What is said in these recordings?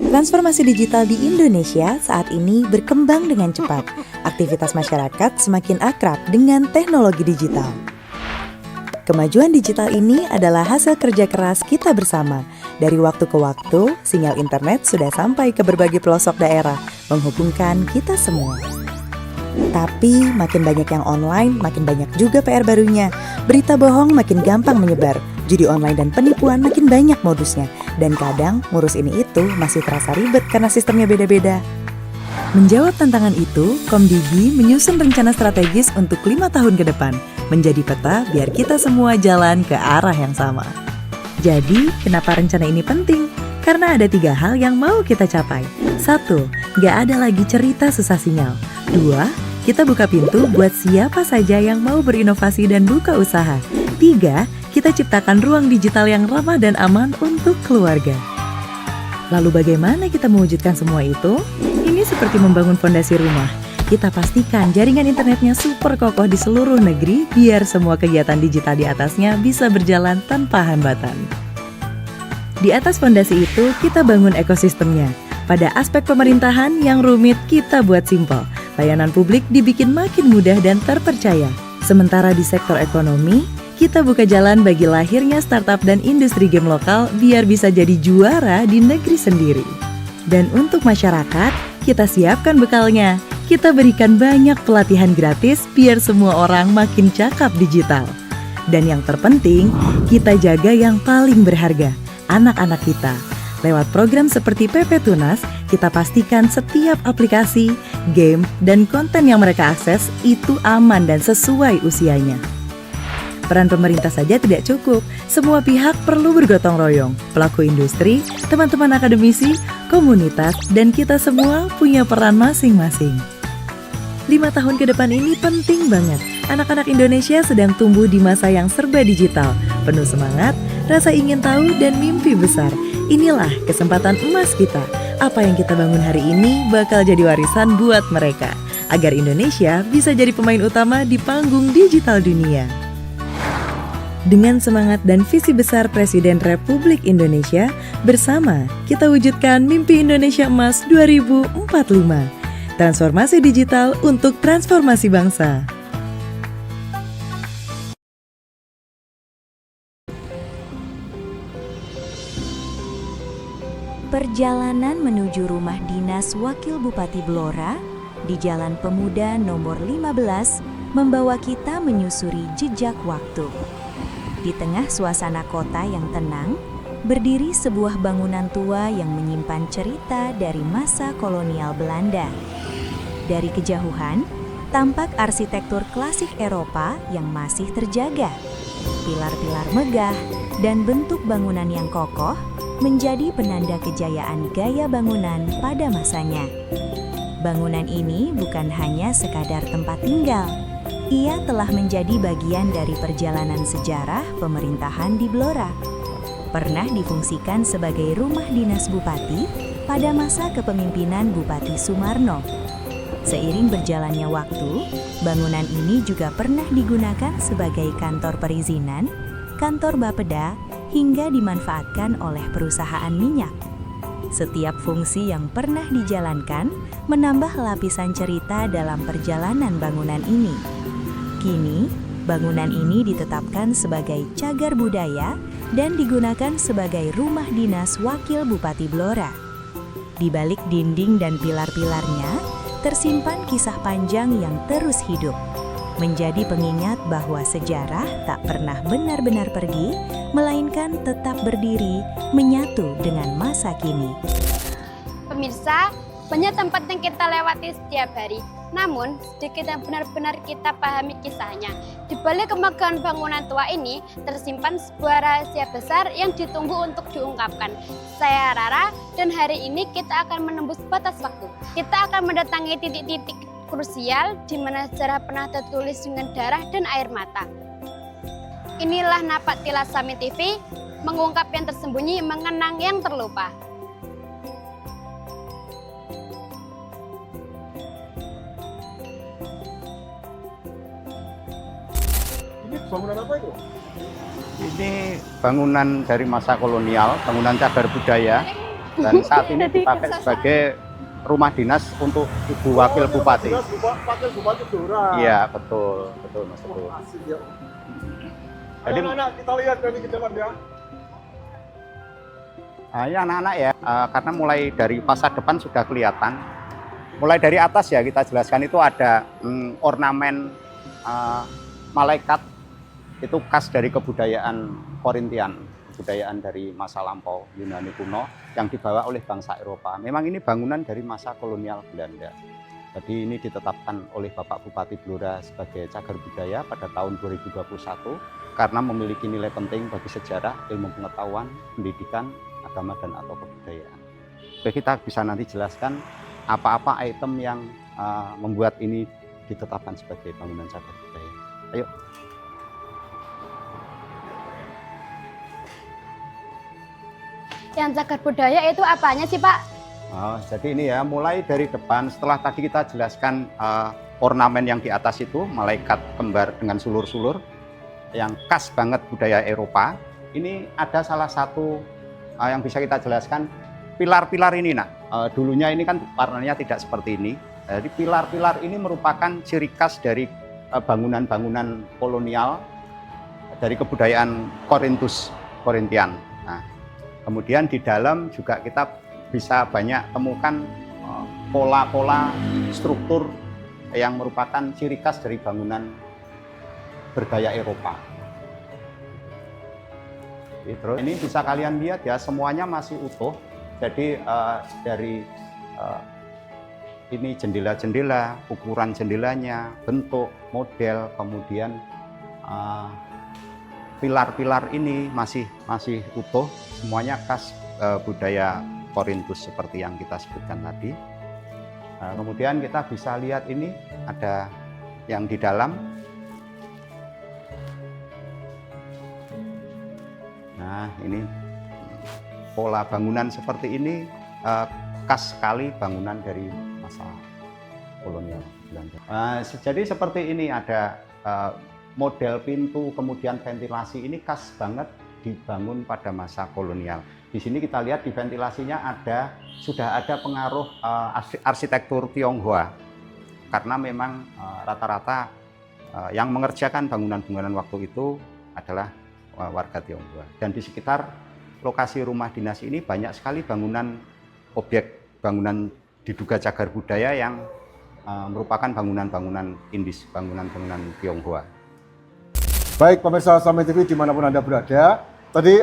Transformasi digital di Indonesia saat ini berkembang dengan cepat. Aktivitas masyarakat semakin akrab dengan teknologi digital. Kemajuan digital ini adalah hasil kerja keras kita bersama. Dari waktu ke waktu, sinyal internet sudah sampai ke berbagai pelosok daerah, menghubungkan kita semua. Tapi makin banyak yang online, makin banyak juga PR barunya. Berita bohong makin gampang menyebar. Judi online dan penipuan makin banyak modusnya. Dan kadang ngurus ini itu masih terasa ribet karena sistemnya beda-beda. Menjawab tantangan itu, Komdigi menyusun rencana strategis untuk 5 tahun ke depan. Menjadi peta biar kita semua jalan ke arah yang sama. Jadi, kenapa rencana ini penting? Karena ada 3 hal yang mau kita capai. 1. Gak ada lagi cerita susah sinyal. 2. Kita buka pintu buat siapa saja yang mau berinovasi dan buka usaha. 3. Kita ciptakan ruang digital yang ramah dan aman untuk keluarga. Lalu bagaimana kita mewujudkan semua itu? Ini seperti membangun fondasi rumah. Kita pastikan jaringan internetnya super kokoh di seluruh negeri biar semua kegiatan digital di atasnya bisa berjalan tanpa hambatan. Di atas fondasi itu, kita bangun ekosistemnya. Pada aspek pemerintahan yang rumit kita buat simpel. Layanan publik dibikin makin mudah dan terpercaya. Sementara di sektor ekonomi, kita buka jalan bagi lahirnya startup dan industri game lokal biar bisa jadi juara di negeri sendiri. Dan untuk masyarakat, kita siapkan bekalnya. Kita berikan banyak pelatihan gratis biar semua orang makin cakap digital. Dan yang terpenting, kita jaga yang paling berharga, anak-anak kita. Lewat program seperti PP Tunas, kita pastikan setiap aplikasi, game, dan konten yang mereka akses itu aman dan sesuai usianya. Peran pemerintah saja tidak cukup, semua pihak perlu bergotong royong. Pelaku industri, teman-teman akademisi, komunitas, dan kita semua punya peran masing-masing. 5 tahun ke depan ini penting banget. Anak-anak Indonesia sedang tumbuh di masa yang serba digital, penuh semangat, rasa ingin tahu, dan mimpi besar. Inilah kesempatan emas kita. Apa yang kita bangun hari ini bakal jadi warisan buat mereka, agar Indonesia bisa jadi pemain utama di panggung digital dunia. Dengan semangat dan visi besar Presiden Republik Indonesia, bersama kita wujudkan mimpi Indonesia Emas 2045. Transformasi digital untuk transformasi bangsa. Perjalanan menuju rumah dinas Wakil Bupati Blora di Jalan Pemuda nomor 15 membawa kita menyusuri jejak waktu. Di tengah suasana kota yang tenang, berdiri sebuah bangunan tua yang menyimpan cerita dari masa kolonial Belanda. Dari kejauhan, tampak arsitektur klasik Eropa yang masih terjaga. Pilar-pilar megah dan bentuk bangunan yang kokoh menjadi penanda kejayaan gaya bangunan pada masanya. Bangunan ini bukan hanya sekadar tempat tinggal. Ia telah menjadi bagian dari perjalanan sejarah pemerintahan di Blora. Pernah difungsikan sebagai rumah dinas bupati pada masa kepemimpinan Bupati Sumarno. Seiring berjalannya waktu, bangunan ini juga pernah digunakan sebagai kantor perizinan, kantor Bapeda, hingga dimanfaatkan oleh perusahaan minyak. Setiap fungsi yang pernah dijalankan menambah lapisan cerita dalam perjalanan bangunan ini. Kini, bangunan ini ditetapkan sebagai cagar budaya dan digunakan sebagai rumah dinas Wakil Bupati Blora. Di balik dinding dan pilar-pilarnya, tersimpan kisah panjang yang terus hidup, menjadi pengingat bahwa sejarah tak pernah benar-benar pergi, melainkan tetap berdiri, menyatu dengan masa kini. Pemirsa, banyak tempat yang kita lewati setiap hari, namun sedikit yang benar-benar kita pahami kisahnya. Di balik kemegahan bangunan tua ini, tersimpan sebuah rahasia besar yang ditunggu untuk diungkapkan. Saya Rara, dan hari ini kita akan menembus batas waktu. Kita akan mendatangi titik-titik krusial di mana sejarah pernah tertulis dengan darah dan air mata. Inilah Napak Tilas Sami TV, mengungkap yang tersembunyi, mengenang yang terlupa. bangunan apa itu? Ini bangunan dari masa kolonial, bangunan cagar budaya, dan saat ini dipakai sebagai rumah dinas untuk Ibu Wakil Bupati. Wakil Bupati Blora. Iya, betul, betul Mas Teguh. Oh, asik ya. Jadi Anak-anak kita lihat dari ke dalam ya. ya anak-anak ya, karena mulai dari fasad depan sudah kelihatan. Mulai dari atas ya kita jelaskan itu ada ornamen malaikat, itu khas dari kebudayaan Korintian, kebudayaan dari masa lampau Yunani kuno yang dibawa oleh bangsa Eropa. Memang ini bangunan dari masa kolonial Belanda. Jadi ini ditetapkan oleh Bapak Bupati Blora sebagai cagar budaya pada tahun 2021 karena memiliki nilai penting bagi sejarah, ilmu pengetahuan, pendidikan, agama dan atau kebudayaan. Oke, kita bisa nanti jelaskan apa-apa item yang membuat ini ditetapkan sebagai bangunan cagar budaya. Ayo. Yang cagar budaya itu apanya sih Pak? Jadi ini ya, mulai dari depan, setelah tadi kita jelaskan ornamen yang di atas itu, malaikat kembar dengan sulur-sulur, yang khas banget budaya Eropa. Ini ada salah satu yang bisa kita jelaskan, pilar-pilar ini dulunya ini kan warnanya tidak seperti ini. Jadi pilar-pilar ini merupakan ciri khas dari bangunan-bangunan kolonial dari kebudayaan Korintian. Nah, kemudian di dalam juga kita bisa banyak temukan pola-pola struktur yang merupakan ciri khas dari bangunan bergaya Eropa. Terus ini bisa kalian lihat ya, semuanya masih utuh. Jadi dari ini jendela-jendela, ukuran jendelanya, bentuk, model, kemudian pilar-pilar ini masih utuh, semuanya khas budaya Korintus seperti yang kita sebutkan tadi. Kemudian kita bisa lihat ini ada yang di dalam. Nah, ini pola bangunan seperti ini khas sekali bangunan dari masa kolonial Belanda. Jadi seperti ini ada model pintu, kemudian ventilasi ini khas banget dibangun pada masa kolonial. Di sini kita lihat di ventilasinya sudah ada pengaruh arsitektur Tionghoa, karena memang rata-rata yang mengerjakan bangunan-bangunan waktu itu adalah warga Tionghoa. Dan di sekitar lokasi rumah dinas ini banyak sekali objek bangunan diduga cagar budaya yang merupakan bangunan-bangunan Indis, bangunan-bangunan Tionghoa. Baik pemirsa Samin TV dimanapun Anda berada, tadi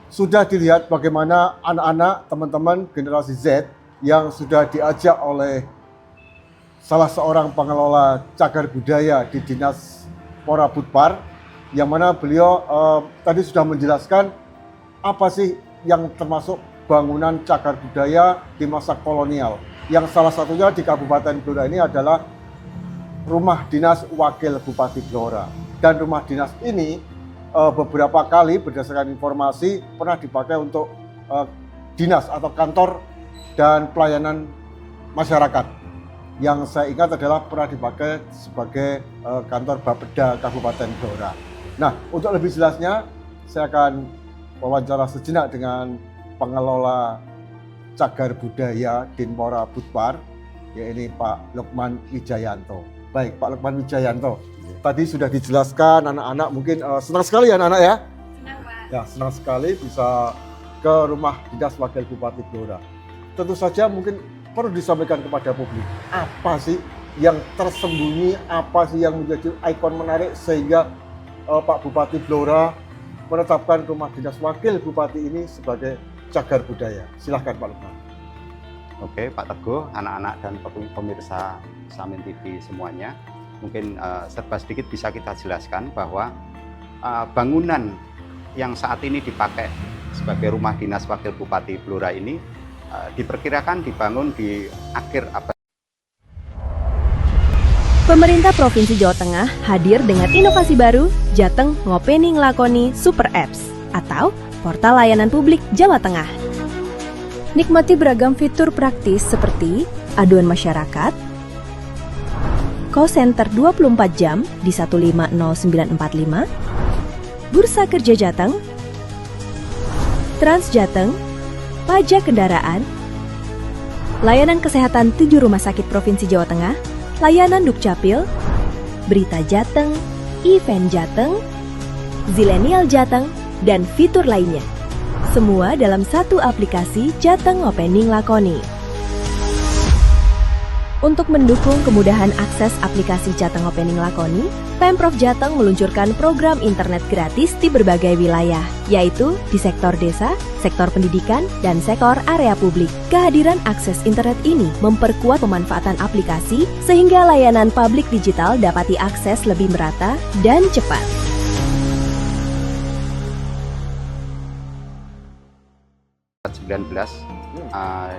sudah dilihat bagaimana anak-anak, teman-teman generasi Z yang sudah diajak oleh salah seorang pengelola cagar budaya di Dinas Pora Budpar, yang mana beliau tadi sudah menjelaskan apa sih yang termasuk bangunan cagar budaya di masa kolonial. Yang salah satunya di Kabupaten Blora ini adalah Rumah Dinas Wakil Bupati Blora. Dan rumah dinas ini beberapa kali berdasarkan informasi pernah dipakai untuk dinas atau kantor dan pelayanan masyarakat. Yang saya ingat adalah pernah dipakai sebagai kantor Bapeda Kabupaten Blora. Nah, untuk lebih jelasnya saya akan wawancara sejenak dengan pengelola cagar budaya Dinpora Budpar, yaitu Pak Lukman Wijayanto. Baik, Pak Lukman Wijayanto. Tadi sudah dijelaskan, anak-anak mungkin senang sekali ya anak-anak ya? Senang Pak. Ya, senang sekali bisa ke rumah dinas Wakil Bupati Blora. Tentu saja mungkin perlu disampaikan kepada publik, apa sih yang tersembunyi, apa sih yang menjadi ikon menarik sehingga Pak Bupati Blora menetapkan rumah dinas Wakil Bupati ini sebagai cagar budaya. Silahkan Pak Lukman. Oke, Pak Teguh, anak-anak dan pemirsa Samin TV semuanya, mungkin serba sedikit bisa kita jelaskan bahwa bangunan yang saat ini dipakai sebagai rumah dinas Wakil Bupati Blora ini diperkirakan dibangun di akhir abad. Pemerintah Provinsi Jawa Tengah hadir dengan inovasi baru Jateng Ngopeni Nglakoni Super Apps atau Portal Layanan Publik Jawa Tengah. Nikmati beragam fitur praktis seperti aduan masyarakat, call center 24 jam di 150945, Bursa Kerja Jateng, Trans Jateng, pajak kendaraan, layanan kesehatan 7 rumah sakit Provinsi Jawa Tengah, layanan Dukcapil, berita Jateng, event Jateng, Zilenial Jateng, dan fitur lainnya. Semua dalam satu aplikasi Jateng Ngopening Lakoni. Untuk mendukung kemudahan akses aplikasi Jateng Ngopening Lakoni, Pemprov Jateng meluncurkan program internet gratis di berbagai wilayah, yaitu di sektor desa, sektor pendidikan, dan sektor area publik. Kehadiran akses internet ini memperkuat pemanfaatan aplikasi sehingga layanan publik digital dapat diakses lebih merata dan cepat.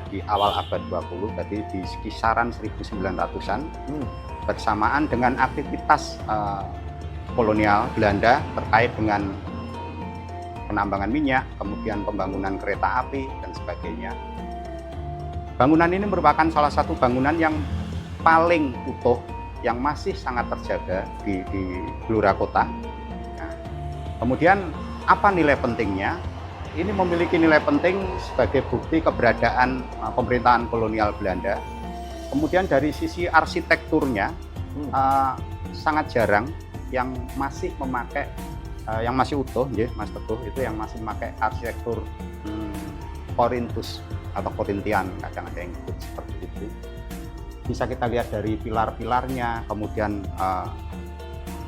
Di awal abad 20, berarti di kisaran 1900-an, bersamaan dengan aktivitas kolonial Belanda terkait dengan penambangan minyak, kemudian pembangunan kereta api, dan sebagainya. Bangunan ini merupakan salah satu bangunan yang paling utuh, yang masih sangat terjaga di Blora Kota. Nah, kemudian apa nilai pentingnya? Ini memiliki nilai penting sebagai bukti keberadaan pemerintahan kolonial Belanda. Kemudian dari sisi arsitekturnya sangat jarang yang masih memakai, yang masih utuh, ya Mas Teguh, itu yang masih memakai arsitektur Korintus atau Korintian, kadang ada yang disebut seperti itu. Bisa kita lihat dari pilar-pilarnya, kemudian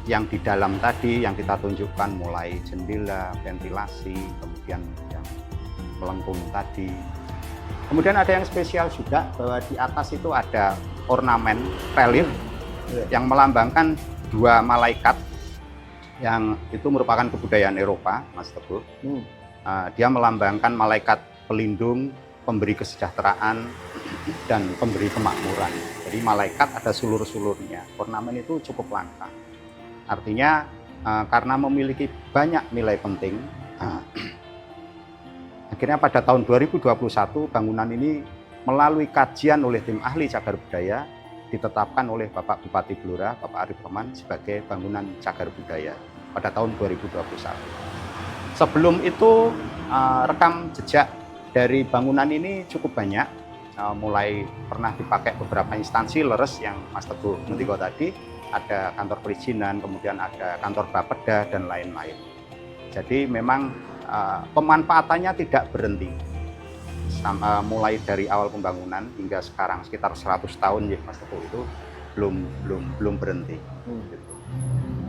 yang di dalam tadi yang kita tunjukkan mulai jendela, ventilasi, kemudian yang melengkung tadi. Kemudian ada yang spesial juga bahwa di atas itu ada ornamen relief yang melambangkan 2 malaikat yang itu merupakan kebudayaan Eropa, Mas Teguh. Dia melambangkan malaikat pelindung, pemberi kesejahteraan, dan pemberi kemakmuran. Jadi malaikat ada sulur-sulurnya. Ornamen itu cukup langka. Artinya karena memiliki banyak nilai penting, akhirnya pada tahun 2021 bangunan ini melalui kajian oleh tim ahli cagar budaya ditetapkan oleh Bapak Bupati Blora, Bapak Arif Rahman, sebagai bangunan cagar budaya pada tahun 2021. Sebelum itu rekam jejak dari bangunan ini cukup banyak, mulai pernah dipakai beberapa instansi leres yang Mas Teguh Mentiko tadi, ada kantor perizinan, kemudian ada kantor Bapeda, dan lain-lain. Jadi memang pemanfaatannya tidak berhenti. Mulai dari awal pembangunan hingga sekarang sekitar 100 tahun ya Mas Teguh, itu belum berhenti. Gitu.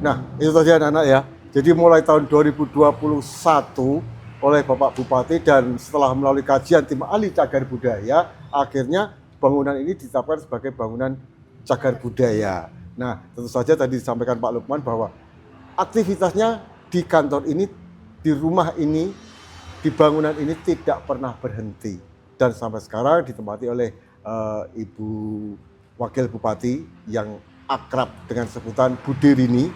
Nah, itu tadi anak-anak ya. Jadi mulai tahun 2021 oleh Bapak Bupati dan setelah melalui kajian tim ahli cagar budaya, akhirnya bangunan ini ditetapkan sebagai bangunan cagar budaya. Nah, tentu saja tadi disampaikan Pak Lukman bahwa aktivitasnya di kantor ini, di rumah ini, di bangunan ini tidak pernah berhenti. Dan sampai sekarang ditempati oleh Ibu Wakil Bupati yang akrab dengan sebutan Bu Dirini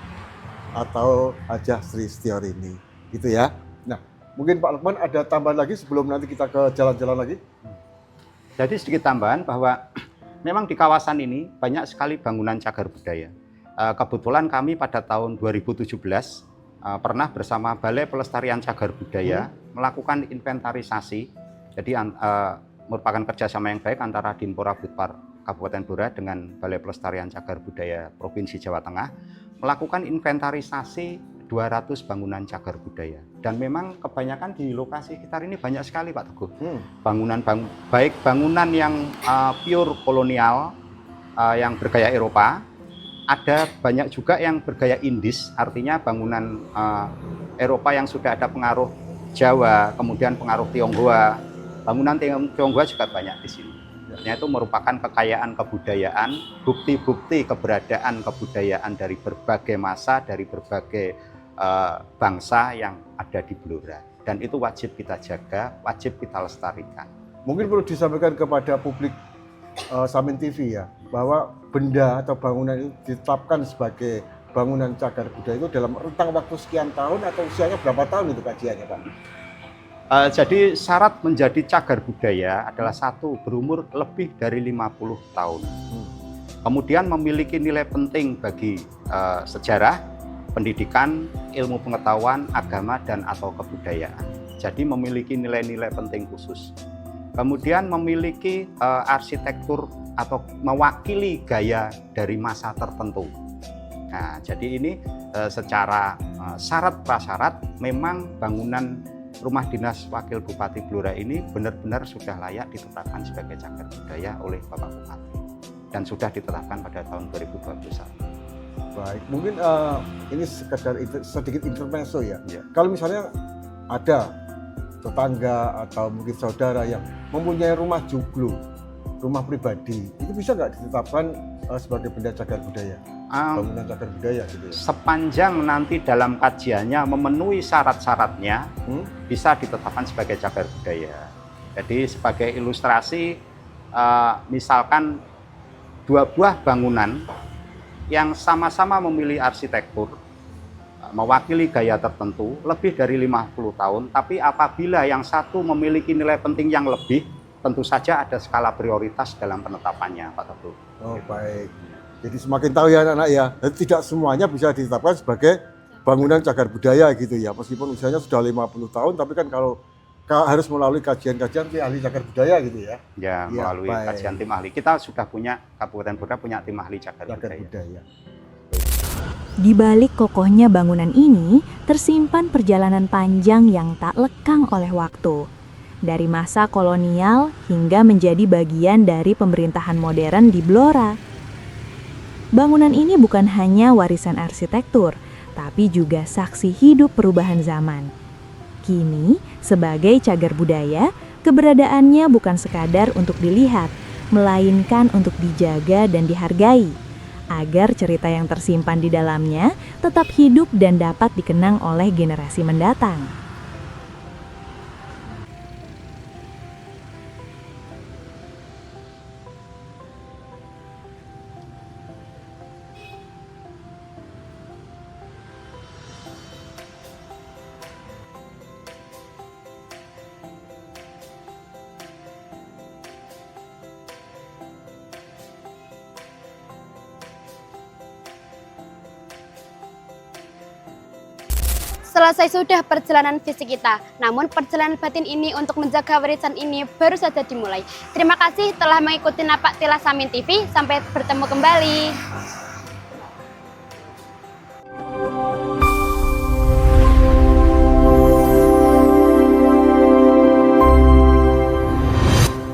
atau Hajah Sri Setiorini. Gitu ya. Nah, mungkin Pak Lukman ada tambahan lagi sebelum nanti kita ke jalan-jalan lagi? Jadi sedikit tambahan bahwa memang di kawasan ini banyak sekali bangunan cagar budaya. Kebetulan kami pada tahun 2017 pernah bersama Balai Pelestarian Cagar Budaya melakukan inventarisasi. Jadi merupakan kerjasama yang baik antara Dinpora Budpar Kabupaten Blora dengan Balai Pelestarian Cagar Budaya Provinsi Jawa Tengah melakukan inventarisasi 200 bangunan cagar budaya. Dan memang kebanyakan di lokasi sekitar ini banyak sekali Pak Teguh. Baik bangunan yang pure kolonial yang bergaya Eropa, ada banyak juga yang bergaya Indis, artinya bangunan Eropa yang sudah ada pengaruh Jawa, kemudian pengaruh Tionghoa. Bangunan Tionghoa juga banyak di sini. Itu merupakan kekayaan kebudayaan, bukti-bukti keberadaan kebudayaan dari berbagai masa, dari berbagai bangsa yang ada di Blora. Dan itu wajib kita jaga, wajib kita lestarikan. Mungkin perlu disampaikan kepada publik Samin TV ya, bahwa benda atau bangunan itu ditetapkan sebagai bangunan cagar budaya itu dalam rentang waktu sekian tahun atau usianya berapa tahun itu kajiannya Pak? Jadi syarat menjadi cagar budaya adalah satu, berumur lebih dari 50 tahun. Kemudian memiliki nilai penting bagi sejarah, pendidikan, ilmu pengetahuan, agama, dan atau kebudayaan. Jadi memiliki nilai-nilai penting khusus. Kemudian memiliki arsitektur atau mewakili gaya dari masa tertentu. Nah, jadi ini secara syarat prasyarat memang bangunan Rumah Dinas Wakil Bupati Blora ini benar-benar sudah layak ditetapkan sebagai cagar budaya oleh Bapak Bupati dan sudah ditetapkan pada tahun 2021. Baik, mungkin ini sekedar sedikit intermezzo ya. Ya. Kalau misalnya ada tetangga atau mungkin saudara yang mempunyai rumah joglo, rumah pribadi, itu bisa nggak ditetapkan sebagai benda cagar budaya, bangunan cagar budaya gitu ya? Sepanjang nanti dalam kajiannya memenuhi syarat-syaratnya, bisa ditetapkan sebagai cagar budaya. Jadi sebagai ilustrasi, misalkan 2 buah bangunan yang sama-sama memilih arsitektur, mewakili gaya tertentu lebih dari 50 tahun, tapi apabila yang satu memiliki nilai penting yang lebih, tentu saja ada skala prioritas dalam penetapannya, Pak Teguh. Oh baik, jadi semakin tahu ya anak-anak ya, jadi tidak semuanya bisa ditetapkan sebagai bangunan cagar budaya gitu ya, meskipun usianya sudah 50 tahun, tapi kan kalau harus melalui kajian-kajian tim ahli cagar budaya gitu ya. Ya, melalui baik. kajian tim ahli. Kita sudah punya, Kabupaten Blora punya tim ahli cagar budaya. Di balik kokohnya bangunan ini, tersimpan perjalanan panjang yang tak lekang oleh waktu. Dari masa kolonial hingga menjadi bagian dari pemerintahan modern di Blora. Bangunan ini bukan hanya warisan arsitektur, tapi juga saksi hidup perubahan zaman. Kini, sebagai cagar budaya, keberadaannya bukan sekadar untuk dilihat, melainkan untuk dijaga dan dihargai, agar cerita yang tersimpan di dalamnya tetap hidup dan dapat dikenang oleh generasi mendatang. Selesai sudah perjalanan fisik kita, namun perjalanan batin ini untuk menjaga warisan ini baru saja dimulai. Terima kasih telah mengikuti Napak Tilas Samin TV, sampai bertemu kembali.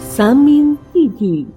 Samin TV.